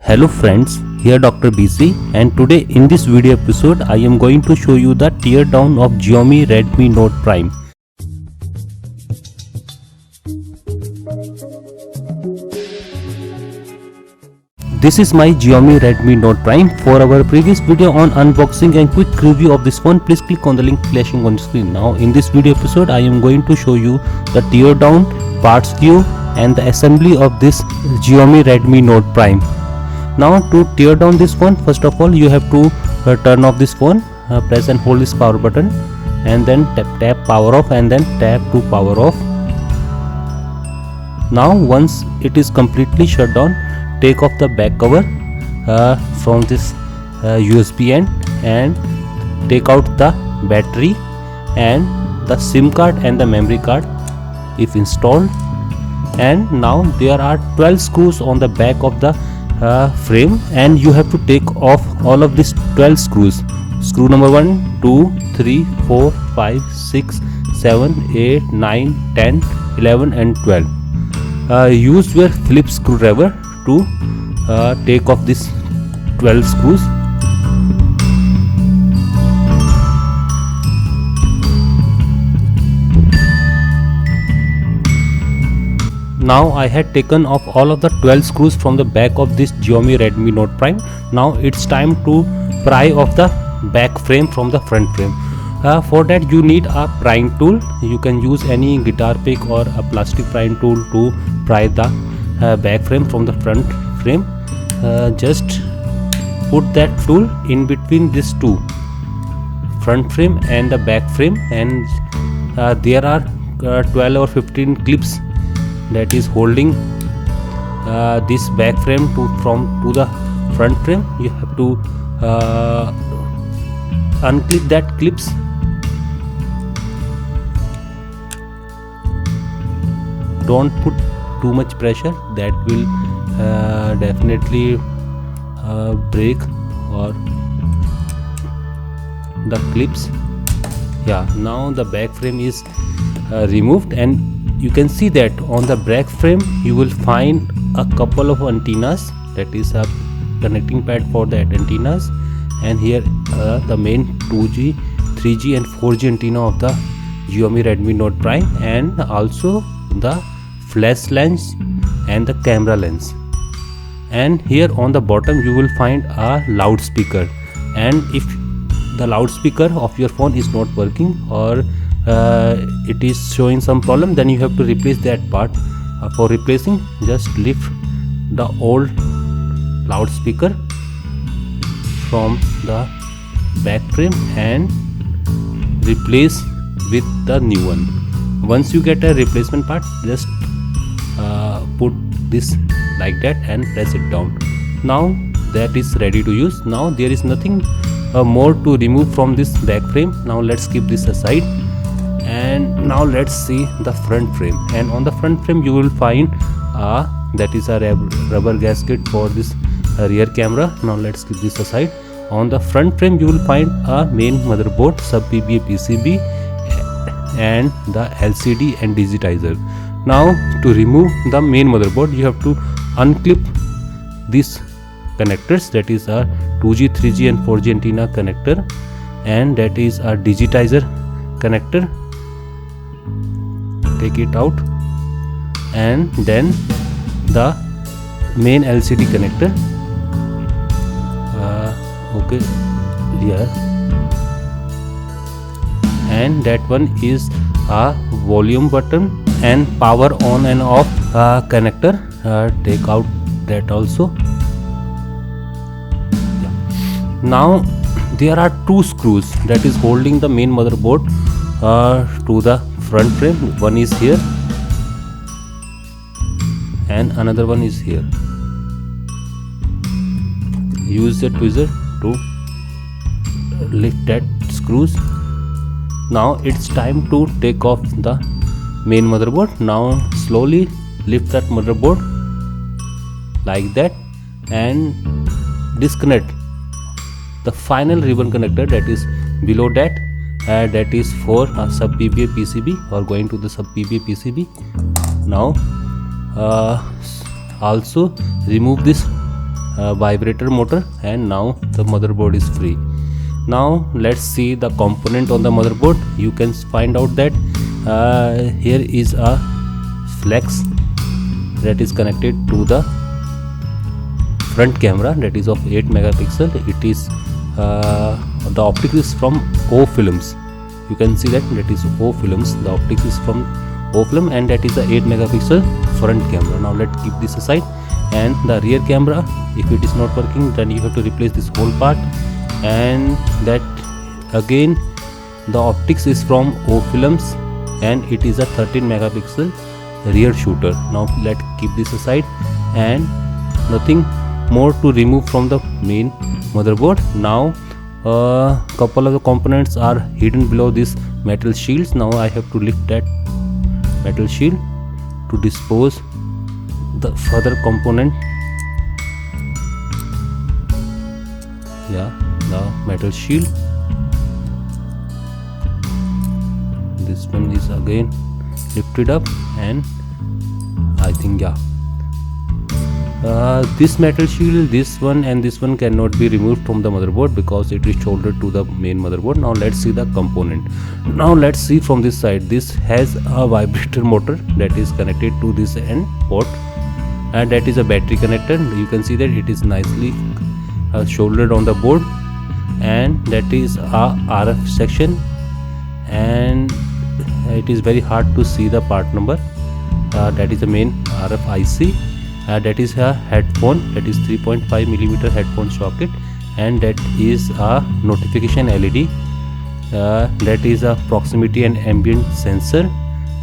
Hello friends, here Dr. BC, and today in this video episode I am going to show you the teardown of Xiaomi Redmi Note Prime. This is my Xiaomi Redmi Note Prime. For our previous video on unboxing and quick review of this phone, please click on the link flashing on screen. Now in this video episode I am going to show you the teardown, parts view and the assembly of this Xiaomi Redmi Note Prime. Now to tear down this phone, first of all you have to turn off this phone, press and hold this power button and then tap power off and then tap to power off. Now once it is completely shut down, take off the back cover from this USB end and take out the battery and the SIM card and the memory card if installed. And now there are 12 screws on the back of the frame and you have to take off all of these 12 screws. Screw number 1, 2, 3, 4, 5, 6, 7, 8, 9, 10, 11 and 12. Use your Phillips screwdriver to take off these 12 screws. Now I had taken off all of the 12 screws from the back of this Xiaomi Redmi Note Prime. Now it's time to pry off the back frame from the front frame. For that you need a prying tool. You can use any guitar pick or a plastic prying tool to pry the back frame from the front frame. Just put that tool in between these two, front frame and the back frame, and there are 12 or 15 clips that is holding this back frame to the front frame. You have to unclip that clips. Don't put too much pressure, that will definitely break or the clips. Yeah, now the back frame is removed and you can see that on the back frame you will find a couple of antennas, that is a connecting pad for that antennas, and here the main 2G, 3G and 4G antenna of the Xiaomi Redmi Note Prime, and also the flash lens and the camera lens. And here on the bottom you will find a loudspeaker, and if the loudspeaker of your phone is not working or it is showing some problem, then you have to replace that part. For replacing, just lift the old loudspeaker from the back frame and replace with the new one. Once you get a replacement part, just put this like that and press it down. Now that is ready to use. Now there is nothing more to remove from this back frame. Now let's keep this aside. And now let's see the front frame, and on the front frame you will find that is a rubber gasket for this rear camera. Now let's keep this aside. On the front frame you will find a main motherboard, sub PBA PCB and the LCD and digitizer. Now to remove the main motherboard you have to unclip these connectors, that is a 2G, 3G and 4G antenna connector, and that is a digitizer connector. Take it out, and then the main LCD connector. Okay, here, and that one is a volume button and power on and off connector. Take out that also. Yeah. Now there are two screws that is holding the main motherboard to the front frame. One is here and another one is here. Use the tweezer to lift that screws. Now it's time to take off the main motherboard. Now slowly lift that motherboard like that and disconnect the final ribbon connector that is below that. That is for sub PBA PCB or going to the sub PBA PCB. Now also remove this vibrator motor, and now the motherboard is free. Now let's see the component on the motherboard. You can find out that here is a flex that is connected to the front camera, that is of 8 megapixel. It is the optics is from O films. You can see that is O films. The optics is from O film, and that is the 8 megapixel front camera. Now let's keep this aside. And the rear camera, if it is not working, then you have to replace this whole part, and that again the optics is from O films, and it is a 13 megapixel rear shooter. Now let's keep this aside, and nothing more to remove from the main motherboard. Now couple of the components are hidden below this metal shields. Now I have to lift that metal shield to dispose the further component. Yeah, the metal shield, this one is again lifted up, and I think this metal shield, this one and this one cannot be removed from the motherboard because it is soldered to the main motherboard. Now let's see the component. Now let's see from this side. This has a vibrator motor that is connected to this end port, and that is a battery connector. You can see that it is nicely soldered on the board, and that is a RF section, and it is very hard to see the part number. That is the main RF IC. That is a headphone, that is 3.5mm headphone socket, and that is a notification LED. That is a proximity and ambient sensor.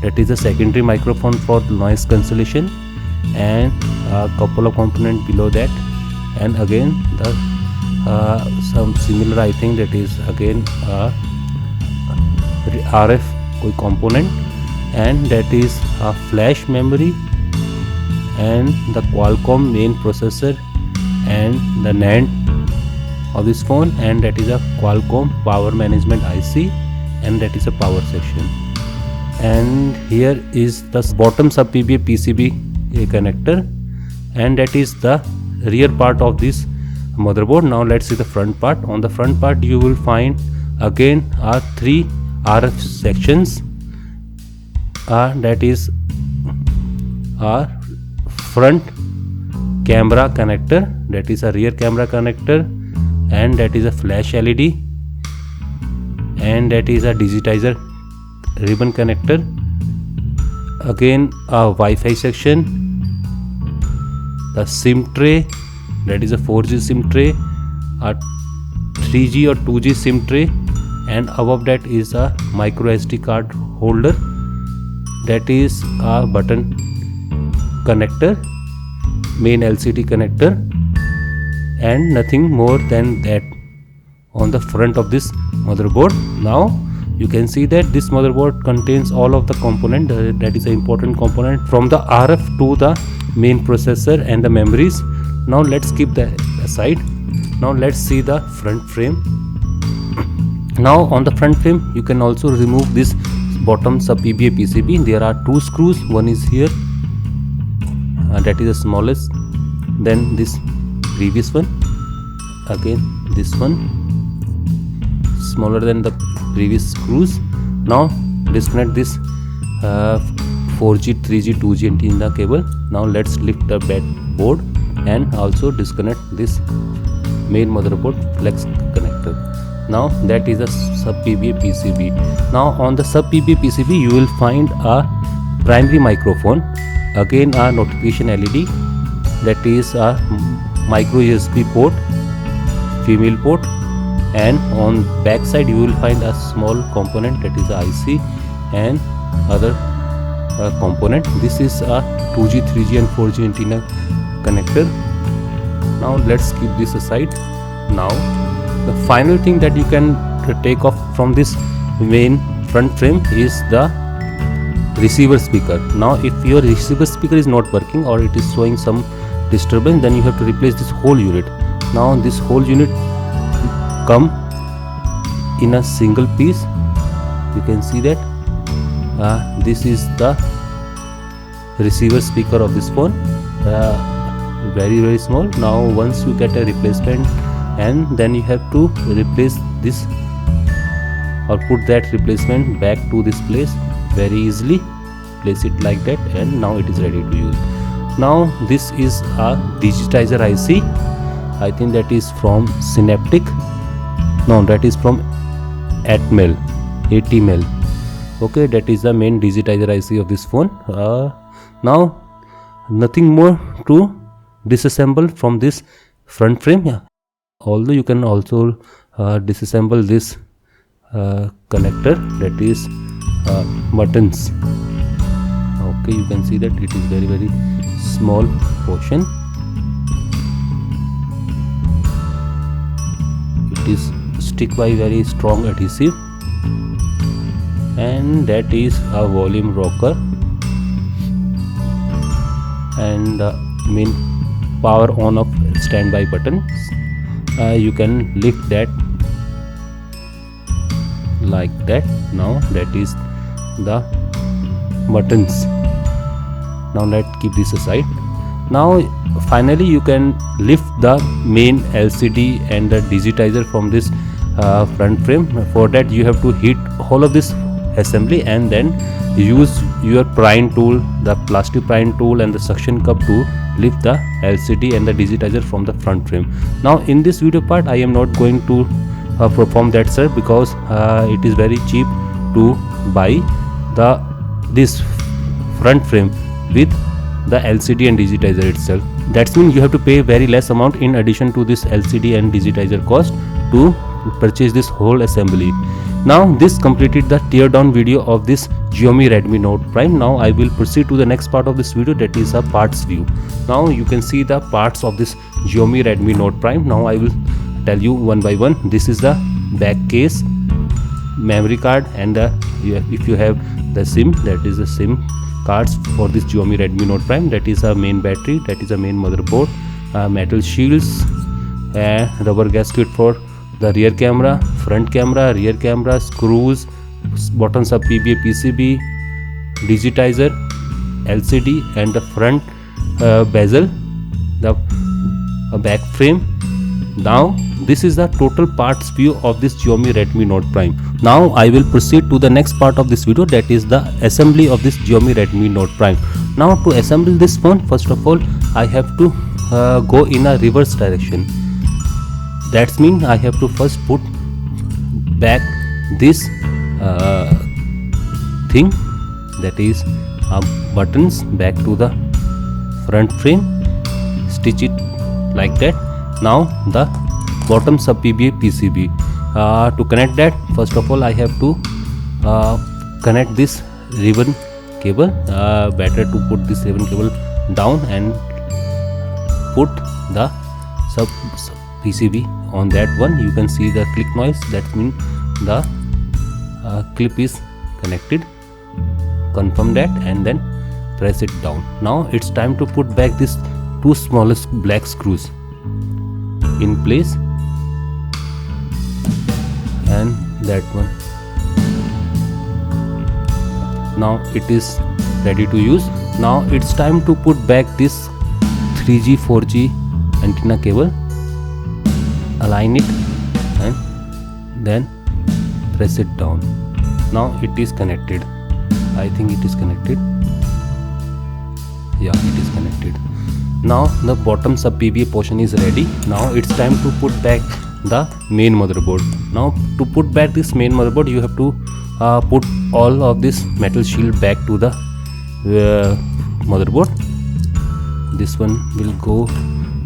That is a secondary microphone for noise cancellation, and a couple of components below that, and again the some similar, I think that is again a RF component, and that is a flash memory, and the Qualcomm main processor, and the NAND of this phone, and that is a Qualcomm power management IC, and that is a power section. And here is the bottom sub PBA PCB connector, and that is the rear part of this motherboard. Now let's see the front part. On the front part you will find again 3 RF sections. That is a front camera connector, that is a rear camera connector, and that is a flash LED, and that is a digitizer ribbon connector. Again a Wi-Fi section, the SIM tray, that is a 4G SIM tray, a 3G or 2G SIM tray, and above that is a microSD card holder, that is a button connector, main LCD connector, and nothing more than that on the front of this motherboard. Now you can see that this motherboard contains all of the component, that is an important component, from the RF to the main processor and the memories. Now let's keep that aside. Now let's see the front frame. Now on the front frame you can also remove this bottom sub PBA PCB. There are 2 screws, one is here, that is the smallest, then this previous one, again this one smaller than the previous screws. Now disconnect this 4G, 3G, 2G antenna cable. Now let's lift the board and also disconnect this main motherboard flex connector. Now that is a sub PBA PCB. Now on the sub PBA PCB you will find a primary microphone, again a notification LED, that is a micro USB port, female port, and on back side you will find a small component, that is a IC and other component. This is a 2G, 3G and 4G antenna connector. Now let's keep this aside. Now the final thing that you can take off from this main front frame is the receiver speaker. Now if your receiver speaker is not working or it is showing some disturbance, then you have to replace this whole unit. Now this whole unit come in a single piece. You can see that this is the receiver speaker of this phone. very small. Now once you get a replacement, and then you have to replace this or put that replacement back to this place very easily. Place it like that, and now it is ready to use. Now this is a Digitizer IC. I think that is from Synaptic. No, that is from ATmel. Okay, that is the main Digitizer IC of this phone. Now nothing more to disassemble from this front frame. Yeah. Although you can also disassemble this connector, that is buttons. Okay, you can see that it is very small portion. It is stick by very strong adhesive, and that is a volume rocker and main power on of standby button. You can lift that like that. Now that is the buttons. Now let's keep this aside. Now finally you can lift the main LCD and the digitizer from this front frame. For that you have to heat all of this assembly and then use your prying tool, the plastic prying tool and the suction cup to lift the LCD and the digitizer from the front frame. Now in this video part I am not going to perform that, sir, because it is very cheap to buy this front frame with the LCD and digitizer itself. That means you have to pay very less amount in addition to this LCD and digitizer cost to purchase this whole assembly. Now this completed the tear down video of this Xiaomi Redmi Note Prime. Now I will proceed to the next part of this video, that is a parts view. Now you can see the parts of this Xiaomi Redmi Note Prime. Now I will tell you one by one. This is the back case, memory card, and if you have the SIM, that is the SIM cards for this Xiaomi Redmi Note Prime. That is a main battery, that is a main motherboard, metal shields, rubber gasket for the rear camera, front camera, rear camera, screws, buttons of PBA PCB, digitizer, LCD, and the front bezel, the back frame. Now this is the total parts view of this Xiaomi Redmi Note Prime. Now I will proceed to the next part of this video, that is the assembly of this Xiaomi Redmi Note Prime. Now to assemble this phone, first of all I have to go in a reverse direction. That means I have to first put back this thing, that is buttons, back to the front frame, stitch it like that. Now the bottom sub PBA PCB. To connect that, first of all I have to connect this ribbon cable. Better to put this ribbon cable down and put the sub PCB on that one. You can see the click noise, that means the clip is connected. Confirm that and then press it down. Now it's time to put back this two smallest black screws in place, and that one. Now it is ready to use. Now it's time to put back this 3G 4G antenna cable, align it and then press it down. Now it is connected. I think it is connected. Yeah, it is connected. Now the bottom sub PBA portion is ready. Now it's time to put back the main motherboard. Now to put back this main motherboard, you have to put all of this metal shield back to the motherboard. This one will go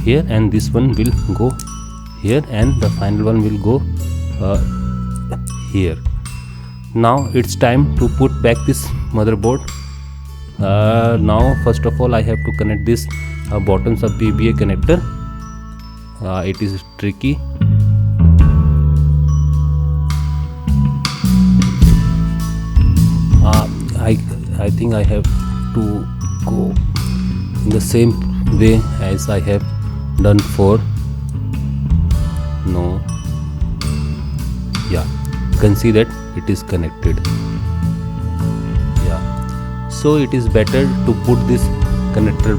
here and this one will go here, and the final one will go here. Now it's time to put back this motherboard. Now first of all I have to connect this bottom sub PBA connector. It is tricky. I think I have to go in the same way as I have done for. No, yeah, you can see that it is connected. Yeah, so it is better to put this connector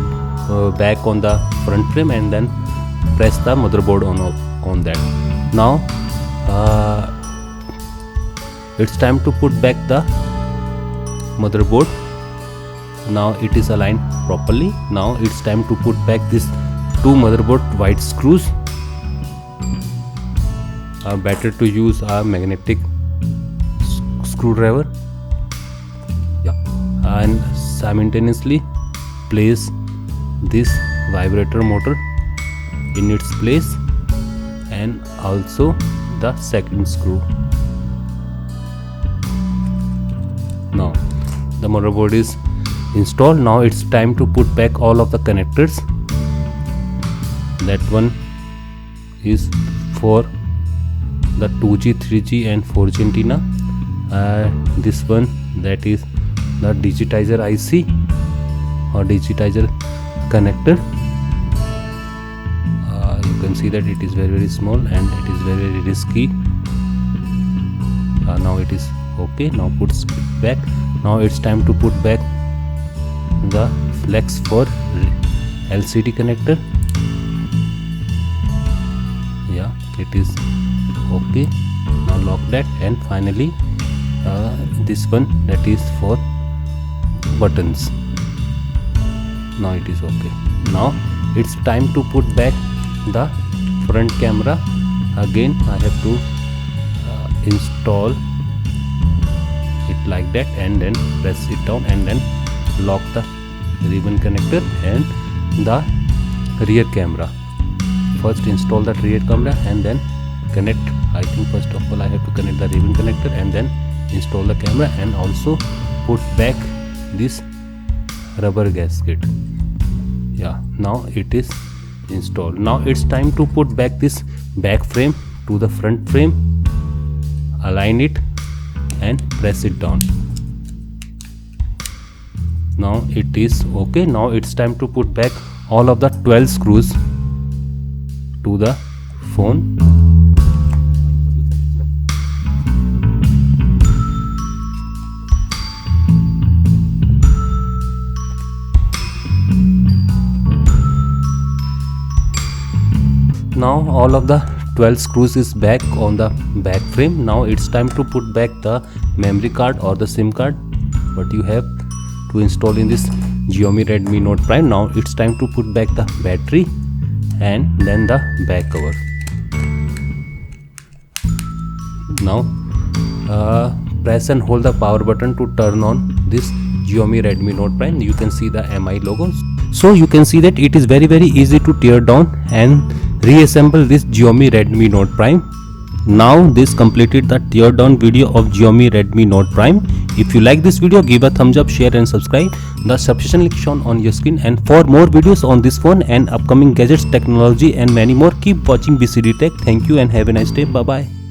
back on the front frame and then press the motherboard on that. Now it's time to put back the motherboard. Now it is aligned properly. Now it's time to put back this two motherboard white screws. Better to use a magnetic screwdriver. And simultaneously place this vibrator motor in its place and also the second screw. Now the motherboard is installed. Now it's time to put back all of the connectors. That one is for the 2G, 3G and 4G antenna. This one, that is the digitizer IC or digitizer connector. You can see that it is very small and it is very risky. Now it is okay. Now puts it back. Now it's time to put back the flex for LCD connector. Yeah, it is okay. Now lock that, and finally this one, that is for buttons. Now it is okay. Now it's time to put back the front camera. Again I have to install it like that and then press it down and then lock the ribbon connector and the rear camera. First install the rear camera and then connect. I think first of all I have to connect the ribbon connector and then install the camera and also put back this rubber gasket. Yeah, now it is installed. Now it's time to put back this back frame to the front frame, align it and press it down. Now it is okay. Now it's time to put back all of the 12 screws to the phone. Now all of the 12 screws is back on the back frame. Now it's time to put back the memory card or the SIM card, but you have to install in this Xiaomi Redmi Note Prime. Now it's time to put back the battery and then the back cover. Now press and hold the power button to turn on this Xiaomi Redmi Note Prime. You can see the MI logo. So you can see that it is very easy to tear down and reassemble this Xiaomi Redmi Note Prime. Now this completed the tear down video of Xiaomi Redmi Note Prime. If you like this video, give a thumbs up, share and subscribe. The subscription link shown on your screen. And for more videos on this phone and upcoming gadgets, technology and many more, keep watching BCD Tech. Thank you and have a nice day. Bye bye.